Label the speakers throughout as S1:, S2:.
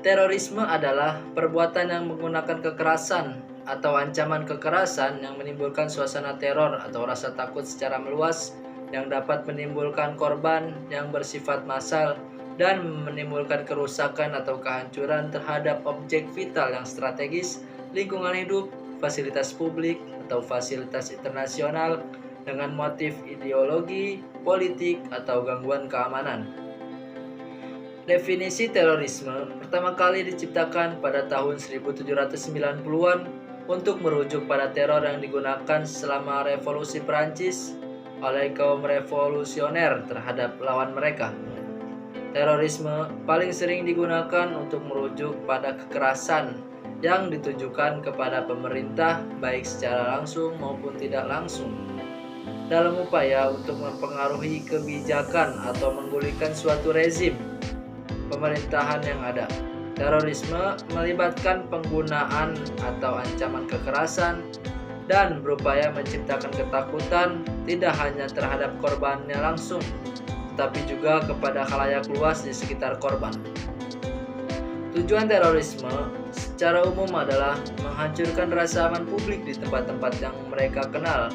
S1: Terorisme adalah perbuatan yang menggunakan kekerasan atau ancaman kekerasan yang menimbulkan suasana teror atau rasa takut secara meluas yang dapat menimbulkan korban yang bersifat massal dan menimbulkan kerusakan atau kehancuran terhadap objek vital yang strategis, lingkungan hidup, fasilitas publik, atau fasilitas internasional dengan motif ideologi, politik, atau gangguan keamanan. Definisi terorisme pertama kali diciptakan pada tahun 1790-an untuk merujuk pada teror yang digunakan selama Revolusi Perancis oleh kaum revolusioner terhadap lawan mereka. Terorisme paling sering digunakan untuk merujuk pada kekerasan yang ditujukan kepada pemerintah baik secara langsung maupun tidak langsung dalam upaya untuk mempengaruhi kebijakan atau menggulingkan suatu rezim pemerintahan yang ada. Terorisme melibatkan penggunaan atau ancaman kekerasan dan berupaya menciptakan ketakutan tidak hanya terhadap korbannya langsung, tetapi juga kepada khalayak luas di sekitar korban. Tujuan terorisme secara umum adalah menghancurkan rasa aman publik di tempat-tempat yang mereka kenal.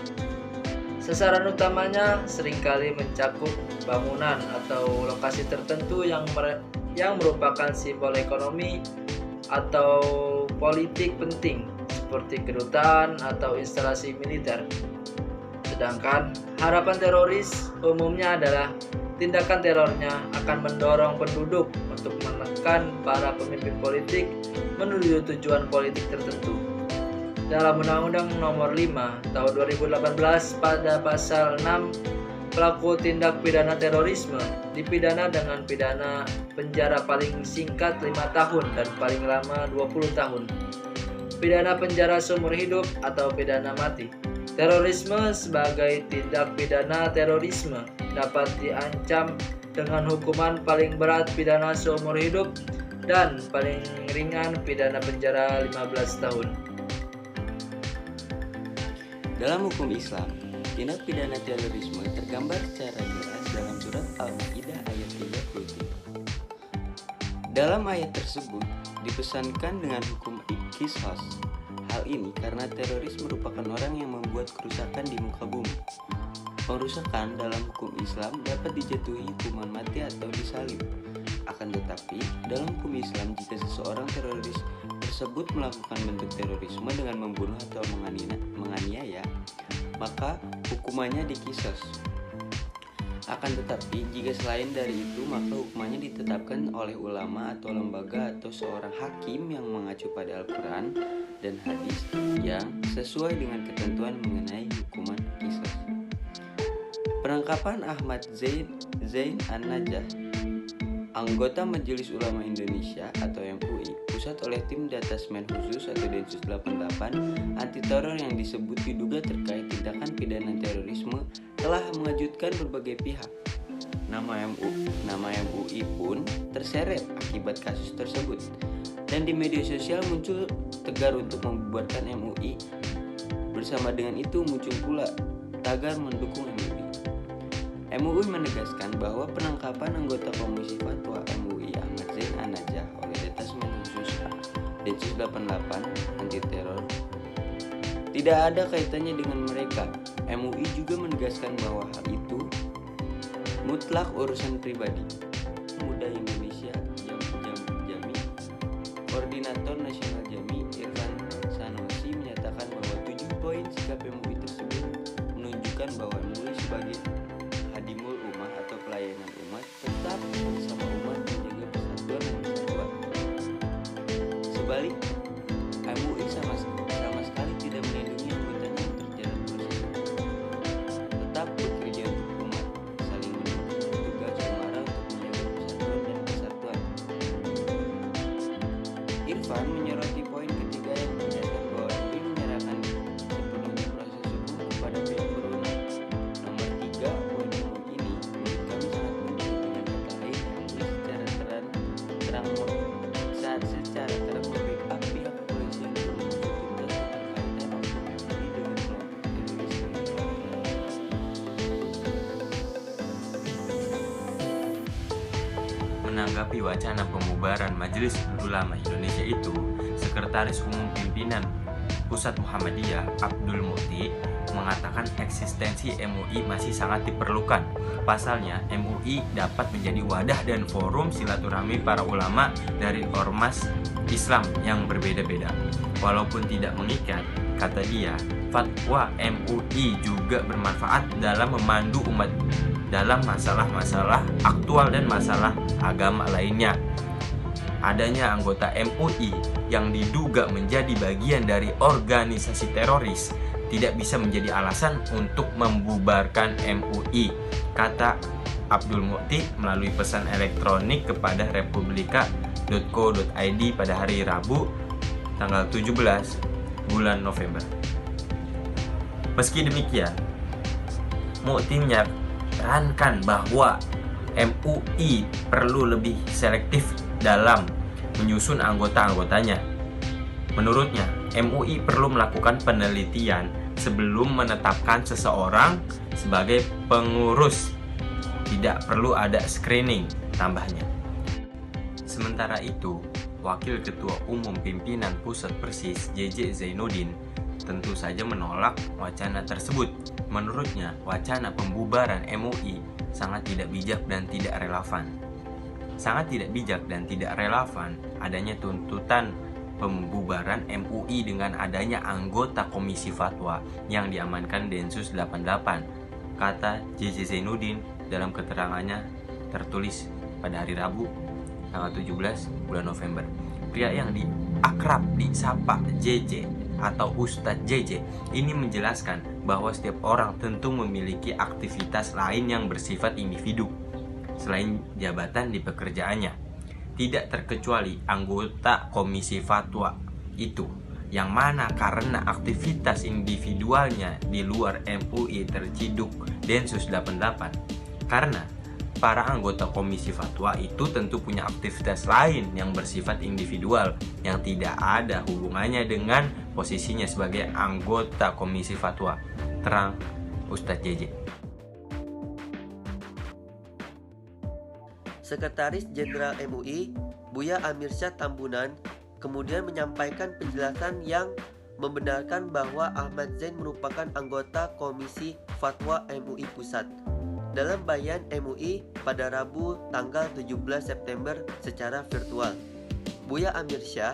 S1: Sasaran utamanya seringkali mencakup bangunan atau lokasi tertentu yang merupakan simbol ekonomi atau politik penting seperti kedutaan atau instalasi militer. Sedangkan harapan teroris umumnya adalah tindakan terornya akan mendorong penduduk untuk menekan para pemimpin politik menuju tujuan politik tertentu. Dalam Undang-Undang Nomor 5 Tahun 2018 pada Pasal 6, pelaku tindak pidana terorisme dipidana dengan pidana penjara paling singkat 5 tahun dan paling lama 20 tahun. Pidana penjara seumur hidup atau pidana mati. Terorisme sebagai tindak pidana terorisme dapat diancam dengan hukuman paling berat pidana seumur hidup dan paling ringan pidana penjara 15 tahun.
S2: Dalam hukum Islam, tindak pidana terorisme tergambar secara jelas dalam surat Al-Maidah ayat 33. Dalam ayat tersebut dipesankan dengan hukum qisas. Hal ini karena teroris merupakan orang yang membuat kerusakan di muka bumi. Perusakan dalam hukum Islam dapat dijatuhi hukuman mati atau disalib. Akan tetapi, dalam hukum Islam jika seseorang teroris tersebut melakukan bentuk terorisme dengan membunuh atau menganiaya, maka hukumannya dikisas. Akan tetapi, jika selain dari itu, maka hukumannya ditetapkan oleh ulama atau lembaga atau seorang hakim yang mengacu pada Al-Quran dan hadis yang sesuai dengan ketentuan mengenai hukuman kisas. Penangkapan Ahmad Zain An-Najah, anggota Majelis Ulama Indonesia atau MUI, pusat oleh tim Datasmen Khusus atau Densus 88 anti teror yang disebut diduga terkait tindakan pidana terorisme telah mengejutkan berbagai pihak. Nama MUI pun terseret akibat kasus tersebut. Dan di media sosial muncul tegar untuk membubarkan MUI. Bersama dengan itu muncul pula tagar mendukung MUI. MUI menegaskan bahwa penangkapan anggota Komisi Fatwa MUI Ahmad Zain An-Najah oleh Detasmen Khusus Densus 88 anti teror tidak ada kaitannya dengan mereka. MUI juga menegaskan bahwa hal itu mutlak urusan pribadi. Pemuda Indonesia Jami, Koordinator Nasional Jami Irfan Sanusi menyatakan bahwa 7 poin sikap MUI tersebut menunjukkan bahwa MUI sebagai hadimul ummah atau pelayanan umat tetap bersama umat menjaga persatuan dan kesatuan. Sebaliknya, MUI sama sekali tidak melindungi anggotanya yang terjerat proses hukum. Tetap bekerja untuk umat, saling mendukung tugas suara untuk menjaga persatuan dan kesatuan. Irfan menyoroti poin ketiga yang menyatakan bahwa MUI menyerahkan sepenuhnya proses hukum kepada pihak berwenang. Nomor 3, poin MUI ini menurut kami sangat penting dengan kata lain MUI secara terang membackup pihak kepolisian untuk mengusut tuntas keterkaitan oknum MUI dengan kelompok teroris. menanggapi wacana pembubaran Majelis Ulama Indonesia itu, Sekretaris Umum Pimpinan Pusat Muhammadiyah Abdul Mukti mengatakan eksistensi MUI masih sangat diperlukan. Pasalnya, MUI dapat menjadi wadah dan forum silaturahmi para ulama dari ormas Islam yang berbeda-beda. Walaupun tidak mengikat, kata dia, fatwa MUI juga bermanfaat dalam memandu umat dalam masalah-masalah aktual dan masalah agama lainnya. Adanya anggota MUI yang diduga menjadi bagian dari organisasi teroris tidak bisa menjadi alasan untuk membubarkan MUI, kata Abdul Mukti melalui pesan elektronik kepada republika.co.id pada hari Rabu tanggal 17 bulan November. Meski demikian, Mukti menyarankan bahwa MUI perlu lebih selektif dalam menyusun anggota-anggotanya. Menurutnya, MUI perlu melakukan penelitian sebelum menetapkan seseorang sebagai pengurus. Tidak perlu ada screening, tambahnya. Sementara itu, Wakil Ketua Umum Pimpinan Pusat Persis JJ Zainuddin tentu saja menolak wacana tersebut. Menurutnya, wacana pembubaran MUI sangat tidak bijak dan tidak relevan. Sangat tidak bijak dan tidak relevan adanya tuntutan pembubaran MUI dengan adanya anggota Komisi Fatwa yang diamankan Densus 88, kata JJ Zainuddin dalam keterangannya tertulis pada hari Rabu tanggal 17 bulan November. Pria yang akrab disapa JJ atau Ustadz JJ ini menjelaskan bahwa setiap orang tentu memiliki aktivitas lain yang bersifat individu selain jabatan di pekerjaannya, tidak terkecuali anggota Komisi Fatwa itu, yang mana karena aktivitas individualnya di luar MUI terciduk Densus 88. Karena para anggota Komisi Fatwa itu tentu punya aktivitas lain yang bersifat individual yang tidak ada hubungannya dengan posisinya sebagai anggota Komisi Fatwa, terang Ustadz JJ.
S3: Sekretaris Jenderal MUI, Buya Amirsyah Tambunan, kemudian menyampaikan penjelasan yang membenarkan bahwa Ahmad Zain merupakan anggota Komisi Fatwa MUI Pusat. Dalam bayan MUI pada Rabu tanggal 17 September secara virtual, Buya Amirsyah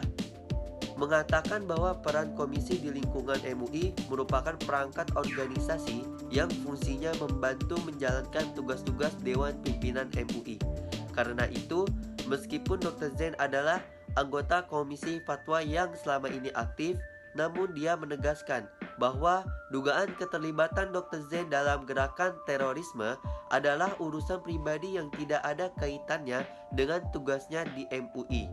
S3: mengatakan bahwa peran komisi di lingkungan MUI merupakan perangkat organisasi yang fungsinya membantu menjalankan tugas-tugas Dewan Pimpinan MUI. Karena itu, meskipun Dr. Zain adalah anggota Komisi Fatwa yang selama ini aktif, namun dia menegaskan bahwa dugaan keterlibatan Dr. Zain dalam gerakan terorisme adalah urusan pribadi yang tidak ada kaitannya dengan tugasnya di MUI.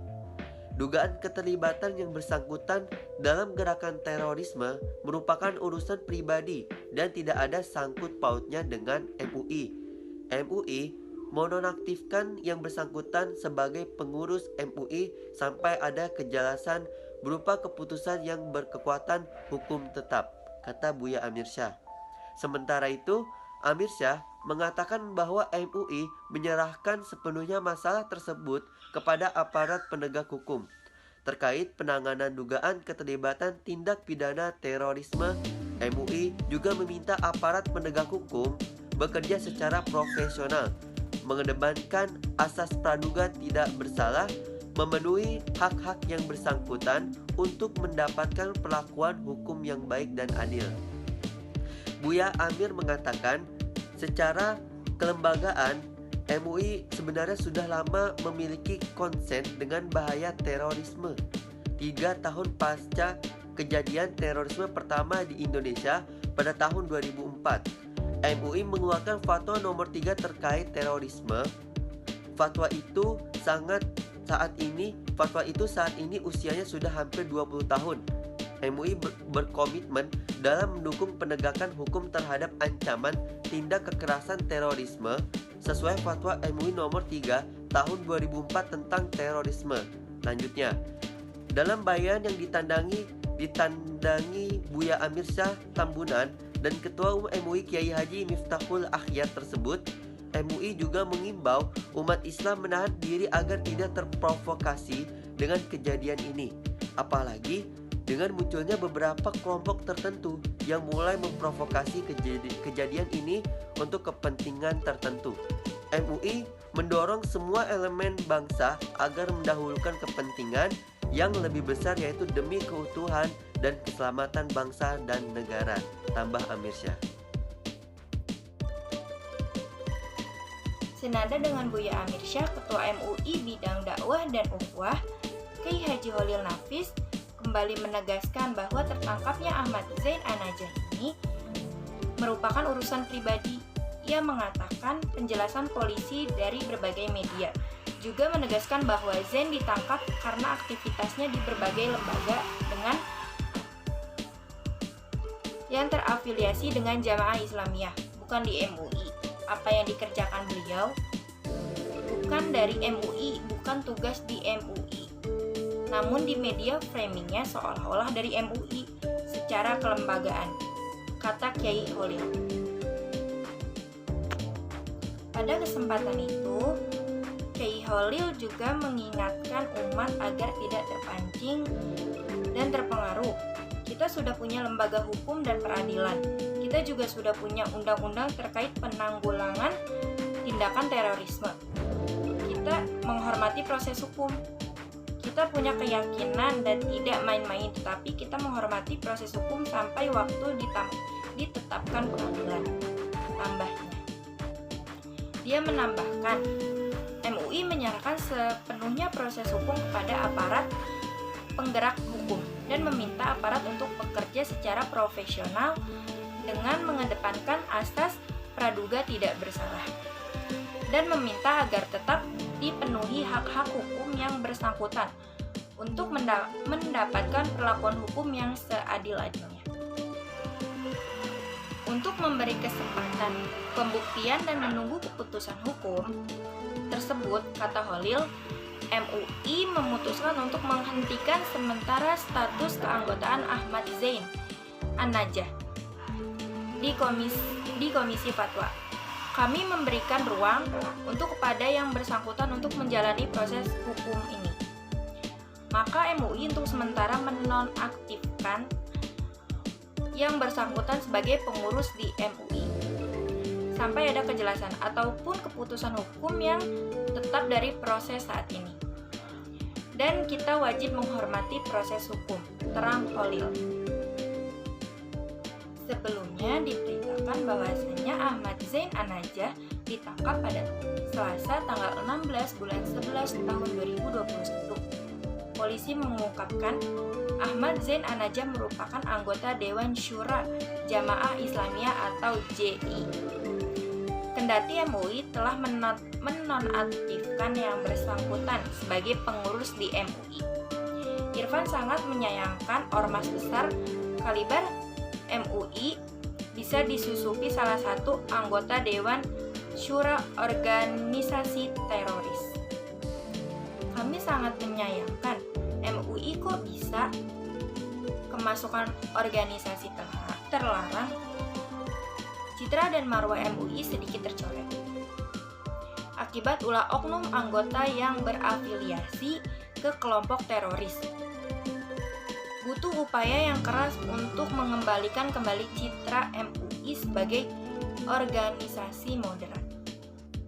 S3: Dugaan keterlibatan yang bersangkutan dalam gerakan terorisme merupakan urusan pribadi dan tidak ada sangkut pautnya dengan MUI. MUI menonaktifkan yang bersangkutan sebagai pengurus MUI sampai ada kejelasan berupa keputusan yang berkekuatan hukum tetap, kata Buya Amirsyah. Sementara itu, Amirsyah mengatakan bahwa MUI menyerahkan sepenuhnya masalah tersebut kepada aparat penegak hukum. Terkait penanganan dugaan keterlibatan tindak pidana terorisme, MUI juga meminta aparat penegak hukum bekerja secara profesional, mengedepankan asas praduga tidak bersalah, memenuhi hak-hak yang bersangkutan untuk mendapatkan perlakuan hukum yang baik dan adil. Buya Amir mengatakan, secara kelembagaan, MUI sebenarnya sudah lama memiliki konsen dengan bahaya terorisme. 3 tahun pasca kejadian terorisme pertama di Indonesia pada tahun 2004, MUI mengeluarkan fatwa nomor 3 terkait terorisme. Fatwa itu saat ini usianya sudah hampir 20 tahun. MUI berkomitmen dalam mendukung penegakan hukum terhadap ancaman tindak kekerasan terorisme sesuai fatwa MUI nomor 3 tahun 2004 tentang terorisme. Lanjutnya, dalam bayan yang ditandangi Buya Amirsyah Tambunan dan Ketua Umum MUI Kiai Haji Miftahul Akhyar tersebut, MUI juga mengimbau umat Islam menahan diri agar tidak terprovokasi dengan kejadian ini. Apalagi dengan munculnya beberapa kelompok tertentu yang mulai memprovokasi kejadian ini untuk kepentingan tertentu. MUI mendorong semua elemen bangsa agar mendahulukan kepentingan yang lebih besar, yaitu demi keutuhan dan keselamatan bangsa dan negara, tambah Amirsyah.
S4: Senada dengan Buya Amirsyah, Ketua MUI Bidang Dakwah dan Ukhuwah, Kiai Haji Holil Nafis, kembali menegaskan bahwa tertangkapnya Ahmad Zain An-Najah ini merupakan urusan pribadi. Ia mengatakan penjelasan polisi dari berbagai media juga menegaskan bahwa Zain ditangkap karena aktivitasnya di berbagai lembaga dengan yang terafiliasi dengan Jamaah Islamiyah, bukan di MUI. Apa yang dikerjakan beliau bukan dari MUI, bukan tugas di MUI. Namun di media framingnya seolah-olah dari MUI secara kelembagaan, kata Kiai Holil. Pada kesempatan itu, Kiai Holil juga mengingatkan umat agar tidak terpancing dan terpengaruh. Kita sudah punya lembaga hukum dan peradilan. Kita juga sudah punya undang-undang terkait penanggulangan tindakan terorisme. Kita menghormati proses hukum. Kita punya keyakinan dan tidak main-main, tetapi kita menghormati proses hukum sampai waktu ditetapkan pengadilan, tambahnya. Dia menambahkan, MUI menyerahkan sepenuhnya proses hukum kepada aparat penggerak hukum dan meminta aparat untuk bekerja secara profesional dengan mengedepankan asas praduga tidak bersalah dan meminta agar tetap dipenuhi hak-hak hukum yang bersangkutan untuk mendapatkan perlakuan hukum yang seadil-adilnya. Untuk memberi kesempatan pembuktian dan menunggu keputusan hukum tersebut, kata Holil, MUI memutuskan untuk menghentikan sementara status keanggotaan Ahmad Zain An-Najah di Komisi Fatwa. Kami memberikan ruang untuk kepada yang bersangkutan untuk menjalani proses hukum ini. Maka MUI untuk sementara menonaktifkan yang bersangkutan sebagai pengurus di MUI sampai ada kejelasan ataupun keputusan hukum yang tetap dari proses saat ini. Dan kita wajib menghormati proses hukum, terang Holil. Sebelumnya diberitakan bahwasanya Ahmad Zain An-Najah ditangkap pada Selasa tanggal 16 bulan 11 tahun 2021. Polisi mengungkapkan Ahmad Zain An-Najah merupakan anggota Dewan Syura Jamaah Islamiyah atau JI. Kendati MUI telah menonaktifkan yang bersangkutan sebagai pengurus di MUI. Irfan sangat menyayangkan ormas besar kaliber MUI bisa disusupi salah satu anggota Dewan Syura organisasi teroris. Kami sangat menyayangkan MUI kok bisa kemasukan organisasi terlarang. Citra dan marwah MUI sedikit tercoreng akibat ulah oknum anggota yang berafiliasi ke kelompok teroris. Butuh upaya yang keras untuk mengembalikan kembali citra MUI sebagai organisasi moderat.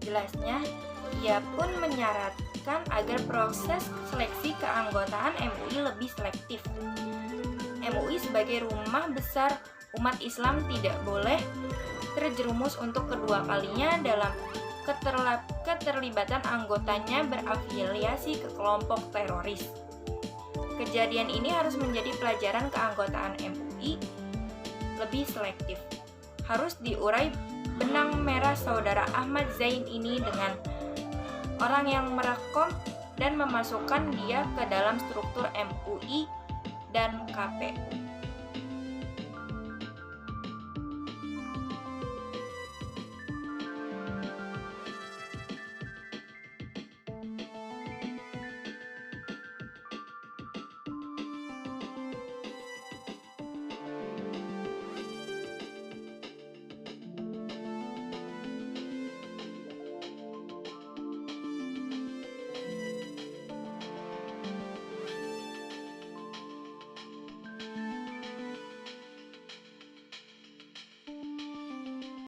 S4: Jelasnya, ia pun menyarankan agar proses seleksi keanggotaan MUI lebih selektif. MUI sebagai rumah besar umat Islam tidak boleh terjerumus untuk kedua kalinya dalam keterlibatan anggotanya berafiliasi ke kelompok teroris. Kejadian ini harus menjadi pelajaran keanggotaan MUI lebih selektif. Harus diurai benang merah saudara Ahmad Zain ini dengan orang yang merekom dan memasukkan dia ke dalam struktur MUI dan KPU.